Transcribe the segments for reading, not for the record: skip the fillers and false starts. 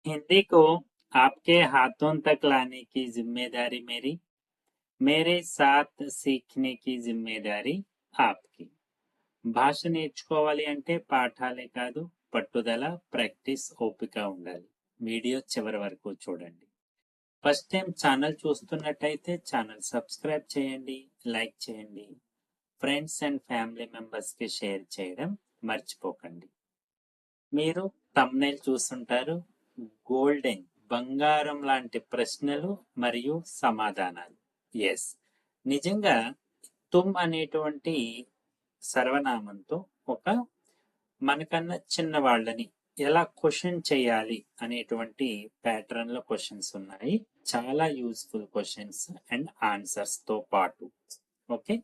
हिंदी को आपके हाथों तक लाने की जिम्मेदारी मेरी, मेरे साथ सीखने की जिम्मेदारी आपकी. భాష నేర్చుకోవాలి అంటే పాఠాలే కాదు, పట్టుదల, ప్రాక్టీస్, ఓపిక ఉండాలి. వీడియో చివరి వరకు చూడండి. ఫస్ట్ టైం ఛానల్ చూస్తున్నట్టయితే ఛానల్ సబ్స్క్రైబ్ చేయండి, లైక్ చేయండి, ఫ్రెండ్స్ అండ్ ఫ్యామిలీ మెంబర్స్కి షేర్ చేయడం మర్చిపోకండి. మీరు థంబ్నెయిల్ చూస్తుంటారు, గోల్డెన్ బంగారం లాంటి ప్రశ్నలు మరియు సమాధానాలు. ఎస్, నిజంగా తుమ్ అనేటువంటి సర్వనామంతో ఒక మనకన్నా చిన్న వాళ్ళని ఎలా క్వశ్చన్ చేయాలి అనేటువంటి ప్యాటర్న్ లో క్వశ్చన్స్ ఉన్నాయి. చాలా యూస్ఫుల్ క్వశ్చన్స్ అండ్ ఆన్సర్స్ తో పాటు. ఓకే,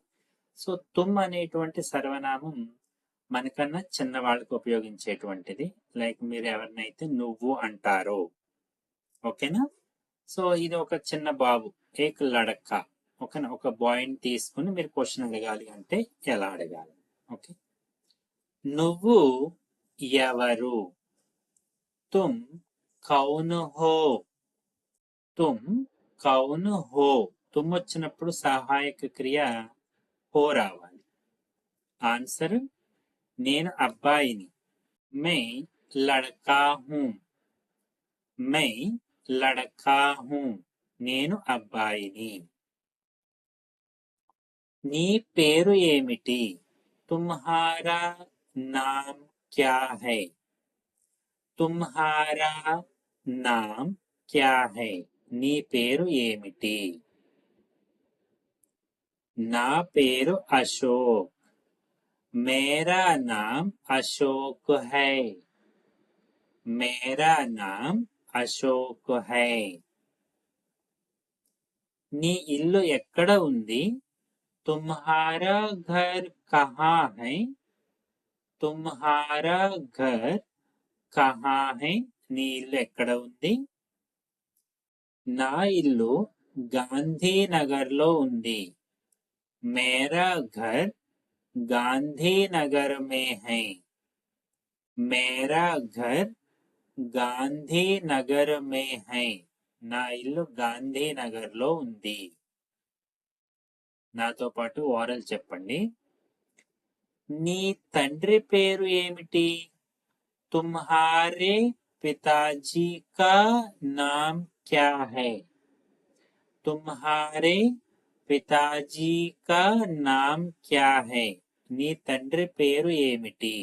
సో తుమ్ అనేటువంటి సర్వనామం మనకన్నా చిన్న వాళ్ళకి ఉపయోగించేటువంటిది. లైక్ మీరు ఎవరినైతే నువ్వు అంటారో, ఓకేనా. సో ఇది ఒక చిన్న బాబు, ఏక్ లడక్క, ఓకేనా, ఒక బాయ్ని తీసుకుని మీరు క్వశ్చన్ అడగాలి అంటే ఎలా అడగాలి. ఓకే, నువ్వు ఎవరు, తుమ్ కౌన్ హో, తుమ్ కౌన్ హో. తుమ్ వచ్చినప్పుడు సహాయక క్రియ హో రావాలి. ఆన్సర్, నేను అబ్బాయిని, मैं लड़का हूं, मैं लड़का हूं, నేను అబ్బాయిని. నీ పేరు ఏమిటి, तुम्हारा नाम क्या है, तुम्हारा नाम क्या है, నీ పేరు ఏమిటి. నా పేరు అశోక్, मेरा नाम अशोक है, मेरा नाम అశోక్ है. నీ ఇల్లు ఎక్కడ ఉంది, तुम्हारा घर कहाँ है, तुम्हारा घर कहाँ है, నీ ఇల్లు ఎక్కడ ఉంది. నా ఇల్లు గాంధీనగర్ లో ఉంది, मेरा घर गांधीनगर में है, मेरा घर గాంధీనగర్ మే హై, నా ఇల్లు గాంధీనగర్ లో ఉంది. నాతో పాటు ఓరల్ చెప్పండి. నీ తండ్రి పేరు ఏమిటి, తుమ్హారే పితాజీ కా నామ్ క్యా హై, తుమ్హారే పితాజీ కా నామ్ క్యా హై, నీ తండ్రి పేరు ఏమిటి.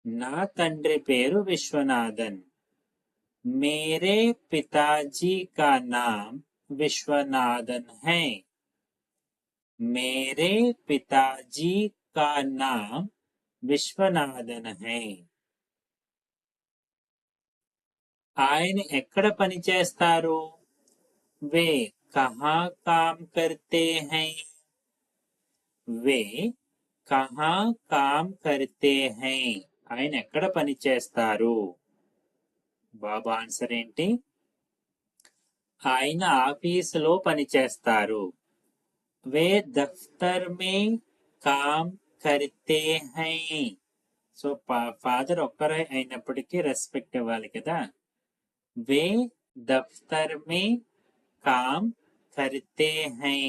నా తండ్రి పేరు విశ్వనాథన్, मेरे पिताजी का नाम विश्वनाथन है, मेरे पिताजी का नाम విశ్వనాథన్ है. ఆయన ఎక్కడ పని చేస్తారు, वे कहाँ काम करते हैं, वे कहाँ काम करते हैं, ఆయన ఎక్కడ పని చేస్తారు. బాబా ఆన్సర్ ఏంటి, ఆయన ఆఫీసులో పని చేస్తారు. वे दफ्तर में काम करते हैं. సో ఫాదర్ ఒక్కరే అయినప్పటికీ రెస్పెక్ట్ ఇవ్వాలి కదా. వే దఫ్తర్ మే కామ్ కర్తే హై,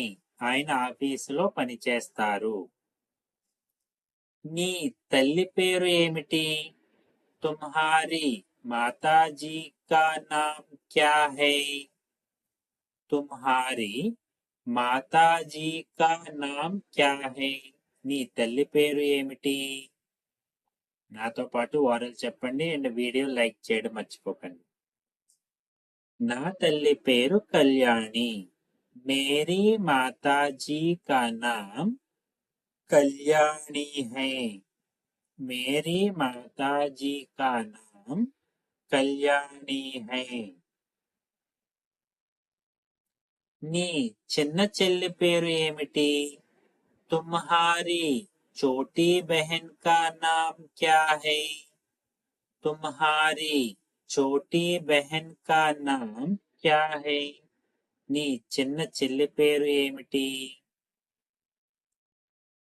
ఆయన ఆఫీసులో పని చేస్తారు. నీ తల్లి పేరు ఏమిటి, తుమ్హారీ మాతాజీ కా నామ్ క్యా హై, తుమ్హారీ మాతాజీ కా నామ్ క్యా హై, నీ తల్లి పేరు ఏమిటి. నాతో పాటు ఓరల్ చెప్పండి అండ్ వీడియో లైక్ చేయడం మర్చిపోకండి. నా తల్లి పేరు కళ్యాణి, మేరీ మాతాజీ కా నామ్ కళ్యాణి హై, మేరీ మాతాజీ కా నామ్ కళ్యాణి హై. నీ చిన్న చెల్లి పేరు ఏమిటి, తుమ్హారీ छोटी बहन का नाम क्या है, तुम्हारी छोटी बहन का नाम क्या है, నీ చిన్న చెల్లి పేరు ఏమిటి.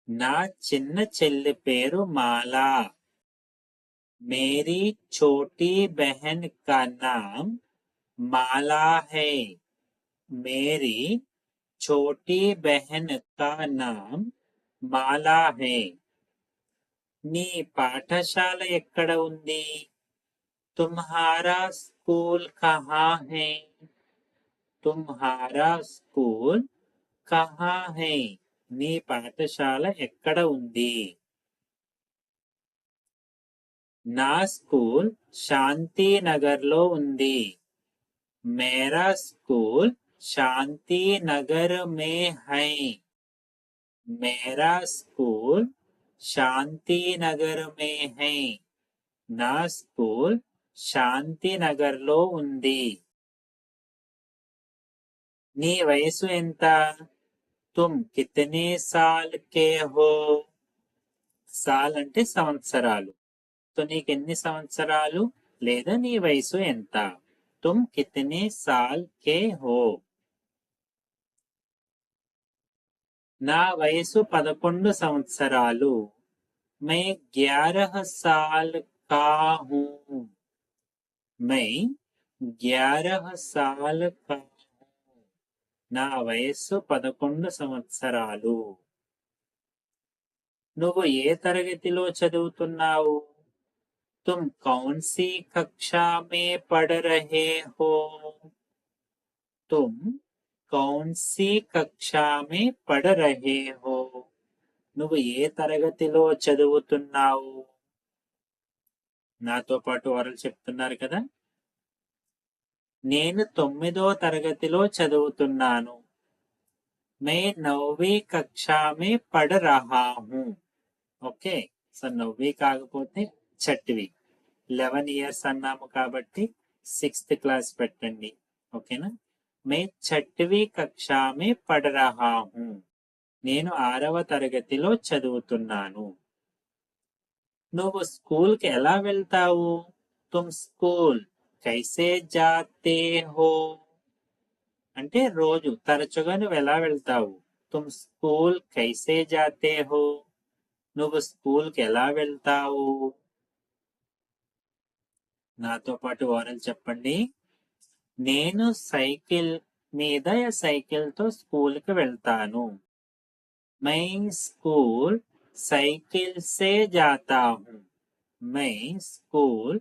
నా చిన్న చెల్లి పేరు మాలా, मेरी छोटी बहन का नाम माला है. मेरी छोटी बहन का नाम माला है. నీ పాఠశాల ఎక్కడ ఉంది? तुम्हारा स्कूल कहाँ है? तुम्हारा स्कूल कहाँ है? నీ పాఠశాల ఎక్కడ ఉంది? నా స్కూల్ శాంతినగర్లో ఉంది. मेरा स्कूल शांति नगर में है. मेरा स्कूल शांति नगर में है. నా స్కూల్ శాంతినగర్లో ఉంది. నీ వయసు ఎంత? तुम कितने साल के हो? సాల్ అంటే సంవత్సరాలు. సో నీకెన్ని సంవత్సరాలు లేదా నీ వయసు ఎంత? तुम कितने साल के हो? నా వయసు 11 సంవత్సరాలు. मैं 11 साल का हूँ. मैं 11 साल का हूँ. నా వయస్సు 11 సంవత్సరాలు. నువ్వు ఏ తరగతిలో చదువుతున్నావు? तुम कौन सी कक्षा में पढ़ रहे हो? तुम कौन सी कक्षा में पढ़ रहे हो? నువ్వు ఏ తరగతిలో చదువుతున్నావు? నాతో పాటు వారు చెప్తున్నారు కదా. నేను 9వ తరగతిలో చదువుతున్నాను. मैं 9वीं कक्षा में पढ़ रहा हूँ. ఓకే, సో 9वी కాకపోతే 6वी. 11 ఇయర్స్ అన్నాము కాబట్టి 6th క్లాస్ పెట్టండి. ఓకేనా? मैं 6वीं कक्षा में पढ़ रहा हूँ. నేను 6వ తరగతిలో చదువుతున్నాను. నువ్వు స్కూల్కి ఎలా వెళ్తావు? तुम स्कूल कैसे जाते हो? అంటే రోజు తరచుగా నువ్వు ఎలా వెళ్తావు? तुम स्कूल कैसे जाते हो? నువ్వు స్కూల్కి ఎలా వెళ్తావు? నాతో పాటు ఓరల్ చెప్పండి. నేను సైకిల్ మీద సైకిల్తో స్కూల్కి వెళ్తాను. मैं स्कूल साइकिल से जाता हूँ. मैं स्कूल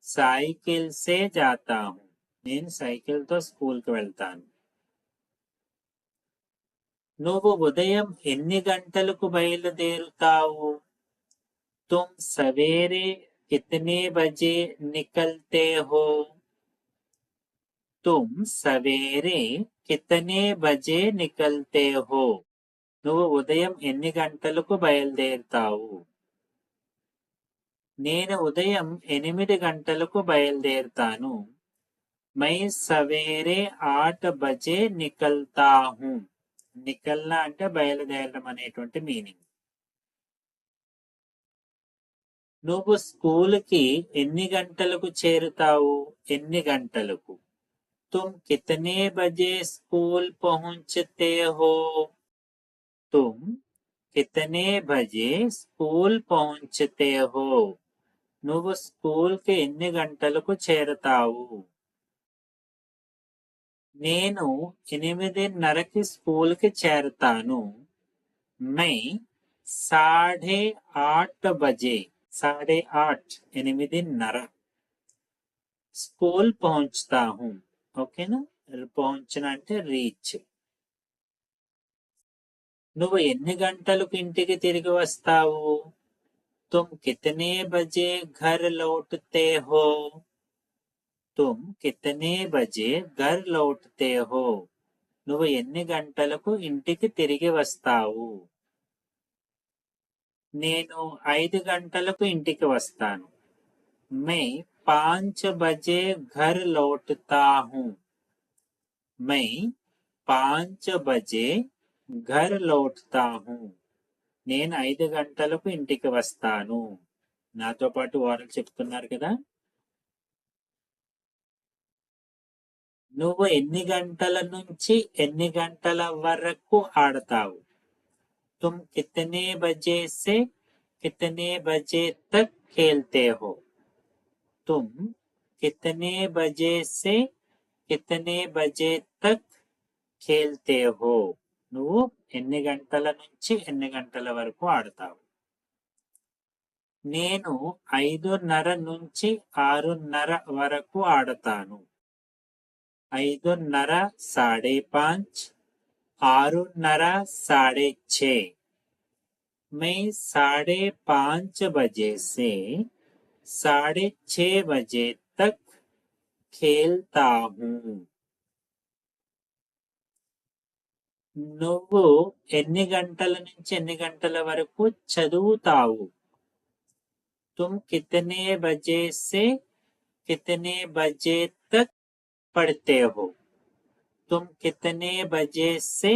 साइकिल से जाता हूँ. నేను సైకిల్తో స్కూల్కి వెళ్తాను. నువ్వు ఉదయం ఎన్ని గంటలకు బయలుదేరుతావు? तुम सवेरे कितने बजे निकलते हो? तुम सवेरे कितने बजे निकलते हो? నువ్వు ఉదయం ఎన్ని గంటలకు బయలుదేరుతావు? నేను ఉదయం 8 గంటలకు బయలుదేరుతాను. मैं सवेरे 8 बजे निकलता हूँ. నికల్నా అంటే బయలుదేరడం అనేటువంటి మీనింగ్. నువ్వు స్కూల్కి ఎన్ని గంటలకు చేరుతావు? ఎన్ని గంటలకు? तुम कितने बजे स्कूल पहुंचते हो? तुम कितने बजे स्कूल पहुंचते हो? నువ్వు స్కూల్కి ఎన్ని గంటలకు చేరుతావు? నేను 8:30కి స్కూల్కి చేరుతాను. मैं 8:30 बजे 8:30 8:30 స్కూల్ పहुंचता हूँ. ఓకేనా? పहुंचना అంటే రీచ్. నువ్వు ఎన్ని గంటలకు ఇంటికి తిరిగి వస్తావు? तुम कितने बजे घर लौटते हो? तुम कितने बजे घर लौटते हो? నువ్వు ఎన్ని గంటలకు ఇంటికి తిరిగి వస్తావు? నేను 5 గంటలకు ఇంటికి వస్తాను. मैं 5 बजे घर लौटता हूँ. मैं 5 बजे घर लौटता हूँ. నేను 5 గంటలకు ఇంటికి వస్తాను. నాతో పాటు వారు చెప్తున్నారు కదా. నువ్వు ఎన్ని గంటల నుంచి ఎన్ని గంటల వరకు ఆడతావు? तुम कितने बजे से कितने बजे तक खेलते हो? तुम कितने बजे से कितने बजे तक खेलते हो నువ్వు ఎన్ని గంటల నుంచి ఎన్ని గంటల వరకు ఆడతావు నేను 5:30 నుంచి 6:30 వరకు ఆడతాను 5:30 5:30 6:30 6:30 मैं 5:30 बजे से 6:30 बजे तक खेलता हूँ నువ్వు ఎన్ని గంటల నుంచి ఎన్ని గంటల వరకు చదువుతావు तुम कितने बजे से कितने बजे तक पढ़ते हो तुम कितने बजे से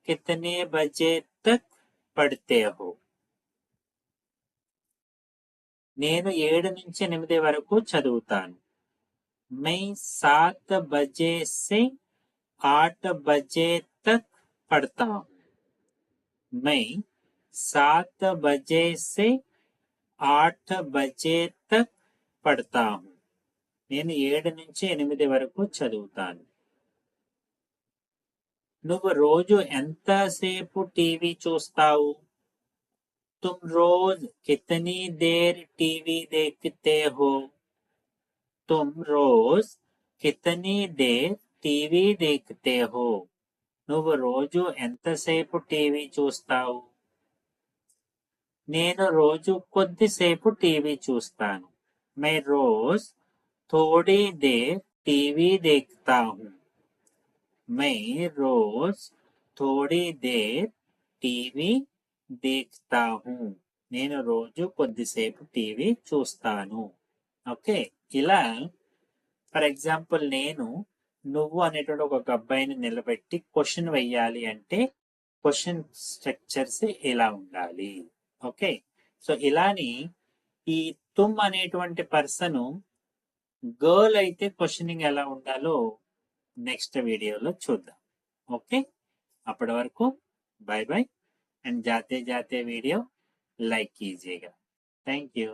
कितने बजे तक पढ़ते हो నేను 7 నుంచి 8 వరకు చదువుతాను मैं 7 बजे से 8 बजे तक पढ़ता हूँ मैं 7 बजे से 8 बजे तक पढ़ता हूँ నేను 7 నుంచి 8 వరకు చదువుతాను నువ్వు రోజు ఎంతసేపు టీవీ చూస్తావు तुम रोज कितनी देर टीवी देखते हो तुम रोज कितनी देर टीवी देखते हो నువ్వు రోజు ఎంతసేపు టీవీ చూస్తావు నేను రోజు కొద్దిసేపు టీవీ చూస్తాను मैं रोज थोड़ी देर टीवी देखता हूँ मैं रोज थोड़ी देर टीवी देखता हूँ నేను రోజు కొద్దిసేపు టీవీ చూస్తాను ఓకే ఇలా ఫర్ ఎగ్జాంపుల్ నేను నువ్వు అనేటువంటి ఒక అబ్బాయిని నిలబెట్టి క్వశ్చన్ వెయ్యాలి అంటే క్వశ్చన్ స్ట్రక్చర్స్ ఇలా ఉండాలి ఓకే సో ఇలాని ఈ తుమ్ అనేటువంటి పర్సన్ గర్ల్ అయితే క్వశ్చనింగ్ ఎలా ఉండాలో నెక్స్ట్ వీడియోలో చూద్దాం ఓకే అప్పటి వరకు బాయ్ బాయ్ एंड जाते जाते वीडियो लाइक कीजिएगा थैंक यू